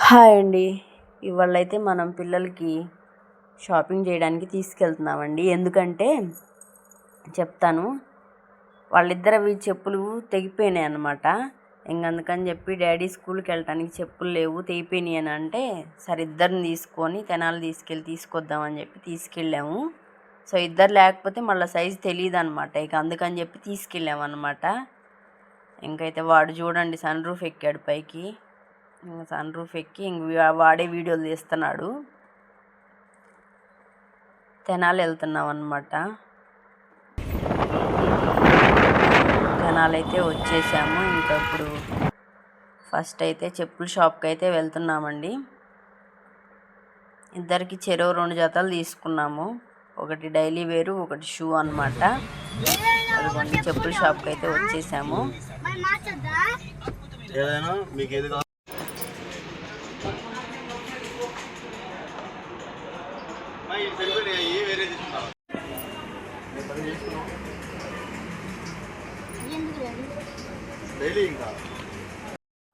Hi అండి. ఇవాళైతే మనం పిల్లలకి షాపింగ్ చేయడానికి తీసుకెళ్తున్నామండి. ఎందుకంటే చెప్తాను, వాళ్ళిద్దరవి చెప్పులు తెగిపోయినాయి అన్నమాట. అందుకని చెప్పి డాడీ స్కూల్కి వెళ్ళటానికి చెప్పులు లేవు, తెగిపోయినాయి అని అంటే సరే ఇద్దరిని తీసుకొని తెనాలి తీసుకొద్దామని చెప్పి తీసుకెళ్ళాము. సో ఇద్దరు లేకపోతే మళ్ళీ సైజు తెలియదు అనమాట. అందుకని చెప్పి తీసుకెళ్ళాము అనమాట. ఇంకైతే వాడు చూడండి సన్ రూఫ్ ఎక్కాడు పైకి. సన్ రూఫ్ ఎక్కి వాడే వీడియోలు తీస్తున్నాడు. తెనాలి వెళ్తున్నాం అన్నమాట. తెనాలి అయితే వచ్చేసాము. ఇంకా ఇప్పుడు ఫస్ట్ అయితే చెప్పుల షాప్కి అయితే వెళ్తున్నామండి. ఇద్దరికి చెరో 2 జతలు తీసుకున్నాము. ఒకటి డైలీ వేరు, ఒకటి షూ అన్నమాట. అదిగోండి చెప్పుల షాప్కి అయితే వచ్చేసాము.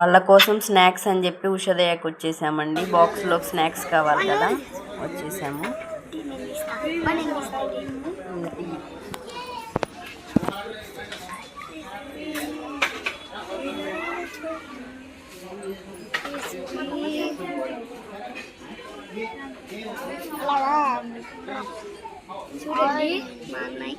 వాళ్ళ కోసం స్నాక్స్ అని చెప్పి ఉషోదయకు వచ్చేసామండి. బాక్స్లోకి స్నాక్స్ కావాలి కదా, వచ్చేసాము. చూడండి మా అన్నయ్య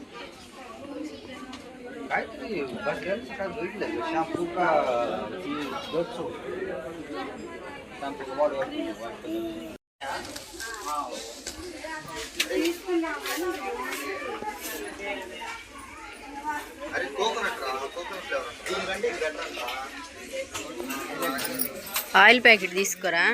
ఆయిల్ ప్యాకెట్ తీసుకురా.